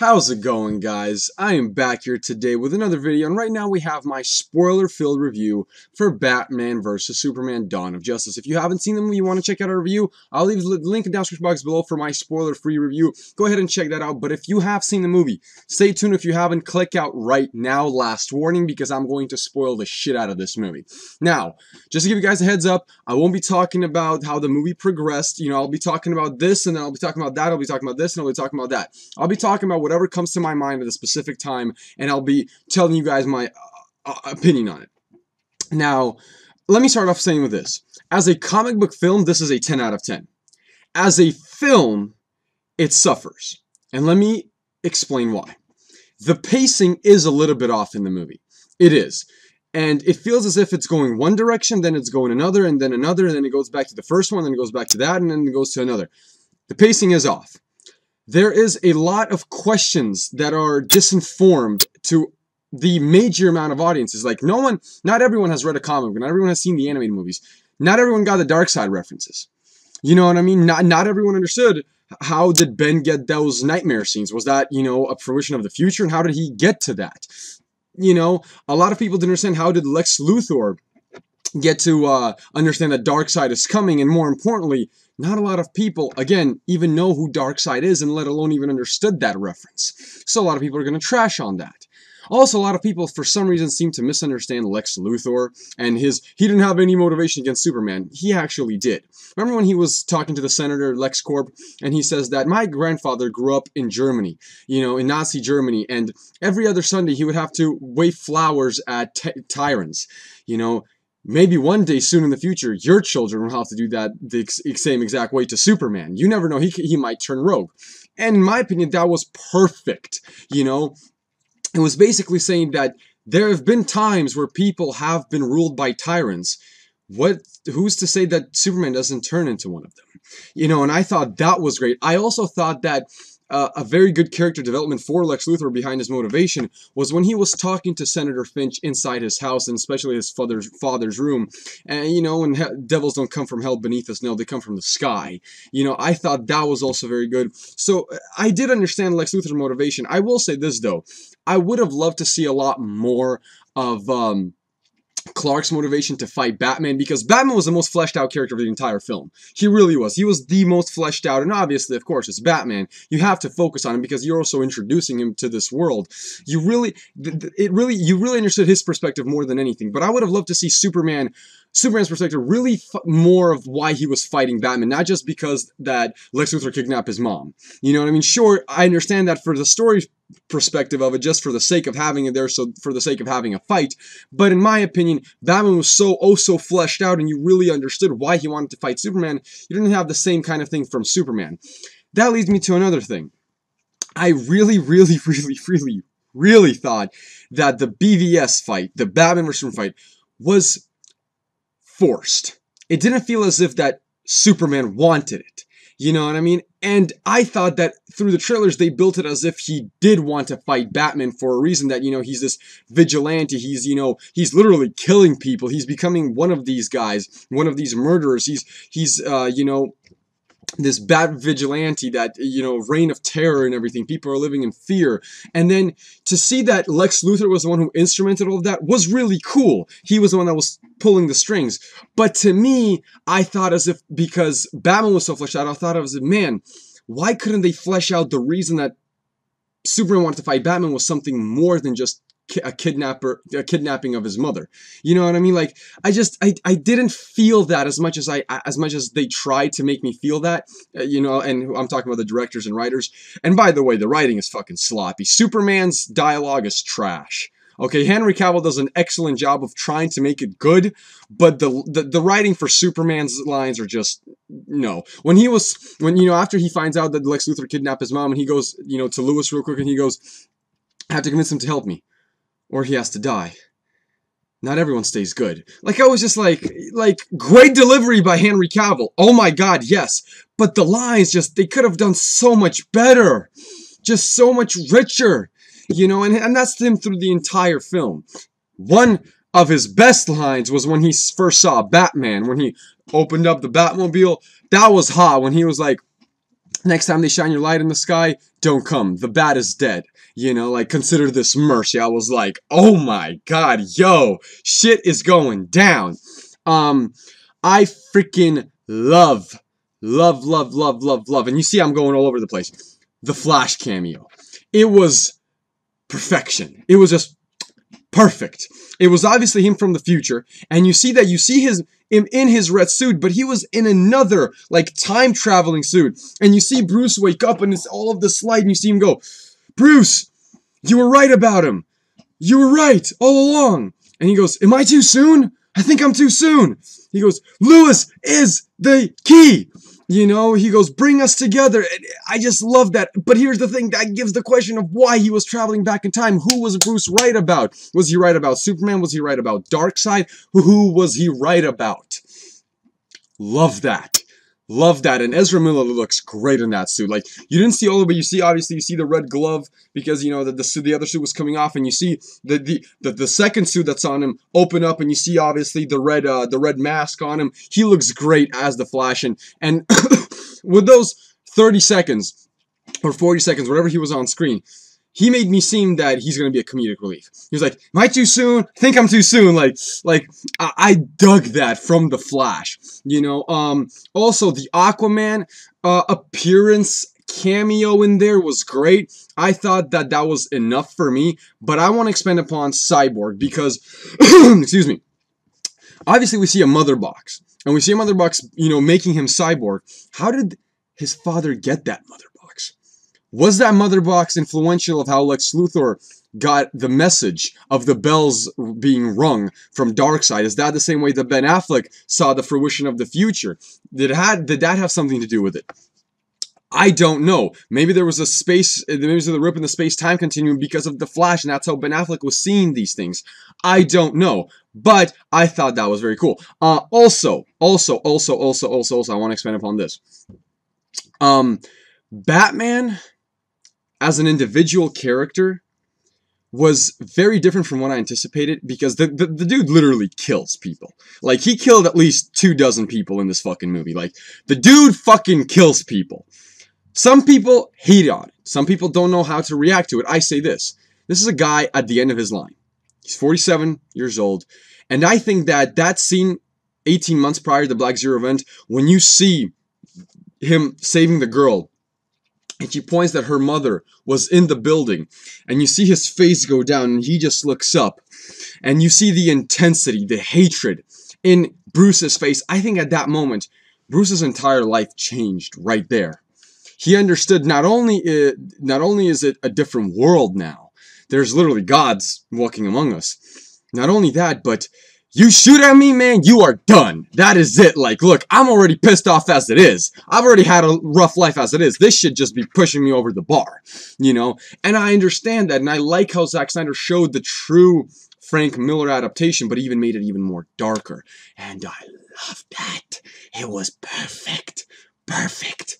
How's it going, guys? I am back here today with another video, and right now we have my spoiler-filled review for Batman vs. Superman: Dawn of Justice. If you haven't seen them and you want to check out our review, I'll leave the link in the description box below for my spoiler-free review. Go ahead and check that out, but if you have seen the movie, stay tuned. If you haven't, click out right now, last warning, because I'm going to spoil the shit out of this movie. Now, just to give you guys a heads up, I won't be talking about how the movie progressed. You know, I'll be talking about this, and then I'll be talking about that, I'll be talking about this, and I'll be talking about that. I'll be talking about whatever comes to my mind at a specific time, and I'll be telling you guys my opinion on it. Now, let me start off saying with this. As a comic book film, this is a 10 out of 10. As a film, it suffers. And let me explain why. The pacing is a little bit off in the movie. It is. And it feels as if it's going one direction, then it's going another, and then another, and then it goes back to the first one, then it goes back to that, and then it goes to another. The pacing is off. There is a lot of questions that are disinformed to the major amount of audiences. Like, not everyone has read a comic book, not everyone has seen the animated movies. Not everyone got the Darkseid references. You know what I mean? Not everyone understood how did Ben get those nightmare scenes. Was that, you know, a fruition of the future, and how did he get to that? You know, a lot of people didn't understand how did Lex Luthor get to understand that Darkseid is coming, and more importantly, not a lot of people, again, even know who Darkseid is, and let alone even understood that reference. So a lot of people are going to trash on that. Also, a lot of people, for some reason, seem to misunderstand Lex Luthor, and he didn't have any motivation against Superman. He actually did. Remember when he was talking to the Senator, LexCorp, and he says that my grandfather grew up in Germany, you know, in Nazi Germany, and every other Sunday he would have to wave flowers at tyrants, you know. Maybe one day soon in the future, your children will have to do that the same exact way to Superman. You never know, he might turn rogue. And in my opinion, that was perfect, you know. It was basically saying that there have been times where people have been ruled by tyrants. Who's to say that Superman doesn't turn into one of them? You know, and I thought that was great. I also thought that a very good character development for Lex Luthor behind his motivation was when he was talking to Senator Finch inside his house, and especially his father's room. And, you know, and devils don't come from hell beneath us, no, they come from the sky. You know, I thought that was also very good. So I did understand Lex Luthor's motivation. I will say this, though. I would have loved to see a lot more of Clark's motivation to fight Batman, because Batman was the most fleshed out character of the entire film. He really was. He was the most fleshed out, and obviously, of course, it's Batman. You have to focus on him because you're also introducing him to this world. You really understood his perspective more than anything. But I would have loved to see Superman's perspective, really more of why he was fighting Batman, not just because that Lex Luthor kidnapped his mom. You know what I mean? Sure, I understand that for the story perspective of it, just for the sake of having it there, so for the sake of having a fight. But in my opinion, Batman was so fleshed out, and you really understood why he wanted to fight Superman. You didn't have the same kind of thing from Superman. That leads me to another thing. I really thought that the BVS fight, the Batman vs. Superman fight, was forced. It didn't feel as if that Superman wanted it. You know what I mean? And I thought that through the trailers, they built it as if he did want to fight Batman for a reason, that, you know, he's this vigilante. He's, you know, he's literally killing people. He's becoming one of these guys, one of these murderers. He's you know, this Bat vigilante that, you know, reign of terror and everything. People are living in fear. And then to see that Lex Luthor was the one who instrumented all of that was really cool. He was the one that was pulling the strings. But to me, I thought as if, because Batman was so fleshed out, I thought as if, man, why couldn't they flesh out the reason that Superman wanted to fight Batman was something more than just a kidnapping of his mother? You know what I mean? Like, I didn't feel that as much as they tried to make me feel that, you know, and I'm talking about the directors and writers. And by the way, the writing is fucking sloppy. Superman's dialogue is trash. Okay, Henry Cavill does an excellent job of trying to make it good, but the writing for Superman's lines are just, no. When you know, after he finds out that Lex Luthor kidnapped his mom, and he goes, you know, to Lewis real quick, and he goes, I have to convince him to help me, or he has to die. Not everyone stays good. Like, I was just like, great delivery by Henry Cavill. Oh my god, yes. But the lines just, they could have done so much better. Just so much richer. You know, and that's him through the entire film. One of his best lines was when he first saw Batman, when he opened up the Batmobile. That was hot, when he was like, Next time they shine your light in the sky, don't come. The bat is dead. You know, like, consider this mercy. I was like, oh my god, yo, shit is going down. I freaking love, and you see I'm going all over the place. The Flash cameo. It was perfection. It was just perfect. It was obviously him from the future, and you see him in his red suit, but he was in another, like, time-traveling suit. And you see Bruce wake up, and it's all of the slide, and you see him go, Bruce, you were right about him. You were right all along. And he goes, am I too soon? I think I'm too soon. He goes, Lewis is the key. You know, he goes, bring us together. And I just love that. But here's the thing, that gives the question of why he was traveling back in time. Who was Bruce right about? Was he right about Superman? Was he right about Darkseid? Who was he right about? Love that. Love that. And Ezra Miller looks great in that suit. Like, you didn't see all of it, but you see, obviously, you see the red glove because, you know, the other suit was coming off, and you see the second suit that's on him open up, and you see, obviously, the red mask on him. He looks great as the Flash, and with those 30 seconds or 40 seconds, whatever he was on screen, he made me seem that he's going to be a comedic relief. He was like, am I too soon? I think I'm too soon. Like I dug that from the Flash. You know, also the Aquaman appearance cameo in there was great. I thought that was enough for me, but I want to expand upon Cyborg because, excuse me, obviously we see a mother box, and we see a mother box, you know, making him Cyborg. How did his father get that mother box? Was that mother box influential of how Lex Luthor got the message of the bells being rung from Darkseid? Is that the same way that Ben Affleck saw the fruition of the future? Did that have something to do with it? I don't know. Maybe there was maybe there was a rip in the space-time continuum because of the Flash, and that's how Ben Affleck was seeing these things. I don't know. But I thought that was very cool. Also, I want to expand upon this. Batman, as an individual character, was very different from what I anticipated, because the dude literally kills people. Like, he killed at least 24 people in this fucking movie. Like, the dude fucking kills people. Some people hate on it. Some people don't know how to react to it. I say this. This is a guy at the end of his line. He's 47 years old. And I think that scene 18 months prior to the Black Zero event, when you see him saving the girl, and she points that her mother was in the building, and you see his face go down, and he just looks up, and you see the intensity, the hatred in Bruce's face. I think at that moment, Bruce's entire life changed right there. He understood not only is it a different world now, there's literally gods walking among us. Not only that, but you shoot at me, man, you are done. That is it. Like, look, I'm already pissed off as it is. I've already had a rough life as it is. This should just be pushing me over the bar, you know? And I understand that, and I like how Zack Snyder showed the true Frank Miller adaptation, but even made it even more darker. And I loved that. It was perfect. Perfect.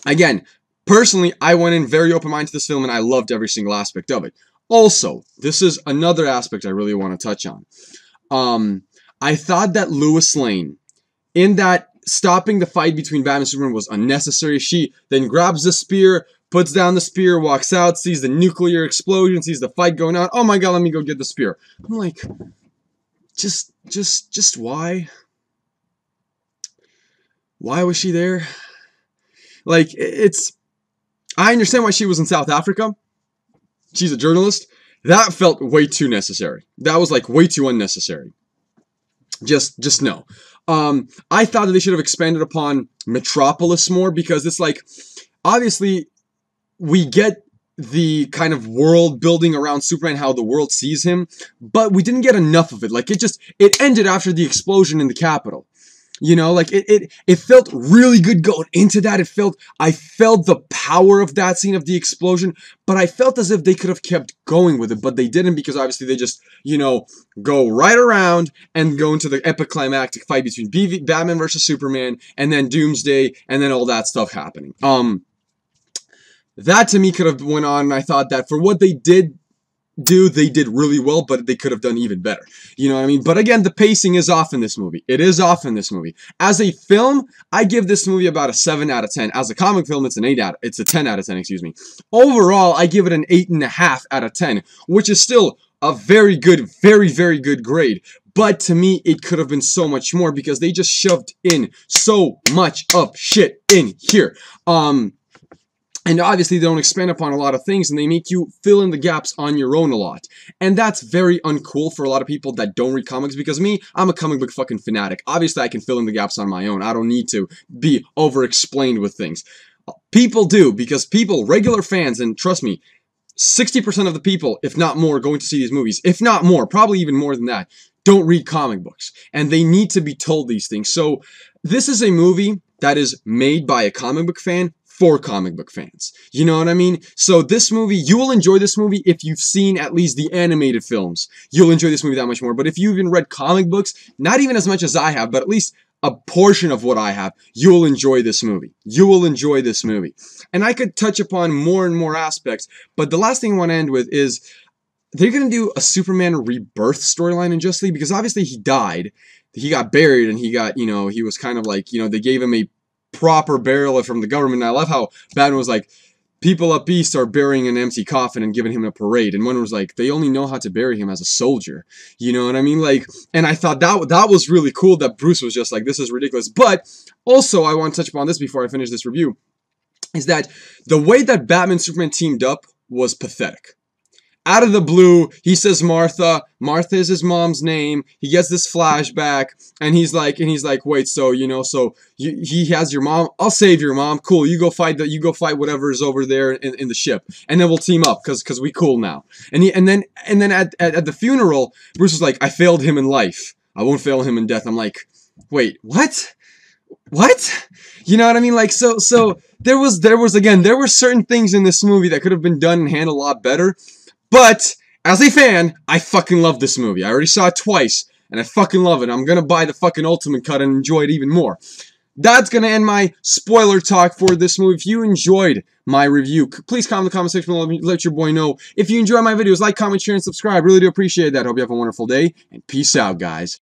Again, personally, I went in very open-minded to this film, and I loved every single aspect of it. Also, this is another aspect I really want to touch on. I thought that Lois Lane, in that stopping the fight between Batman and Superman, was unnecessary. She then grabs the spear, puts down the spear, walks out, sees the nuclear explosion, sees the fight going on. Oh my god, let me go get the spear. I'm like, just why? Why was she there? Like, I understand why she was in South Africa. She's a journalist. That felt way too necessary. That was like way too unnecessary. Just no. I thought that they should have expanded upon Metropolis more, because it's like, obviously, we get the kind of world building around Superman, how the world sees him, but we didn't get enough of it. Like, it ended after the explosion in the Capitol. You know, like, it felt really good going into that. I felt the power of that scene of the explosion, but I felt as if they could have kept going with it, but they didn't, because obviously they just, you know, go right around and go into the epic climactic fight between Batman versus Superman, and then Doomsday, and then all that stuff happening. That to me could have went on, and I thought that for what they did dude, they did really well, but they could have done even better. You know what I mean? But again, the pacing is off in this movie. It is off in this movie. As a film, I give this movie about a 7 out of 10. As a comic film, it's a 10 out of 10, excuse me. Overall, I give it an 8.5 out of 10, which is still a very good, very, very good grade. But to me, it could have been so much more because they just shoved in so much of shit in here. And obviously, they don't expand upon a lot of things, and they make you fill in the gaps on your own a lot. And that's very uncool for a lot of people that don't read comics, because me, I'm a comic book fucking fanatic. Obviously, I can fill in the gaps on my own. I don't need to be over-explained with things. People do, because people, regular fans, and trust me, 60% of the people, if not more, going to see these movies, if not more, probably even more than that, don't read comic books. And they need to be told these things. So, this is a movie that is made by a comic book fan, for comic book fans. You know what I mean? So this movie, you will enjoy this movie if you've seen at least the animated films. You'll enjoy this movie that much more. But if you've even read comic books, not even as much as I have, but at least a portion of what I have, you'll enjoy this movie. You will enjoy this movie. And I could touch upon more and more aspects, but the last thing I want to end with is they're going to do a Superman rebirth storyline in Justice League, because obviously he died. He got buried, and he got, he was kind of like, they gave him a proper burial from the government. And I love how Batman was like, people up east are burying an empty coffin and giving him a parade. And one was like, they only know how to bury him as a soldier. You know what I mean? Like, and I thought that was really cool that Bruce was just like, this is ridiculous. But also, I want to touch upon this before I finish this review, is that the way that Batman and Superman teamed up was pathetic. Out of the blue, he says Martha. Martha is his mom's name. He gets this flashback, and he's like, wait, so he has your mom. I'll save your mom. Cool. You go fight whatever is over there in the ship, and then we'll team up because we cool now. And then at the funeral, Bruce was like, I failed him in life. I won't fail him in death. I'm like, wait, what? What? You know what I mean? Like, so there were certain things in this movie that could have been done and handled a lot better. But, as a fan, I fucking love this movie. I already saw it twice, and I fucking love it. I'm gonna buy the fucking Ultimate Cut and enjoy it even more. That's gonna end my spoiler talk for this movie. If you enjoyed my review, please comment in the comment section below. Let your boy know. If you enjoy my videos, like, comment, share, and subscribe. Really do appreciate that. Hope you have a wonderful day, and peace out, guys.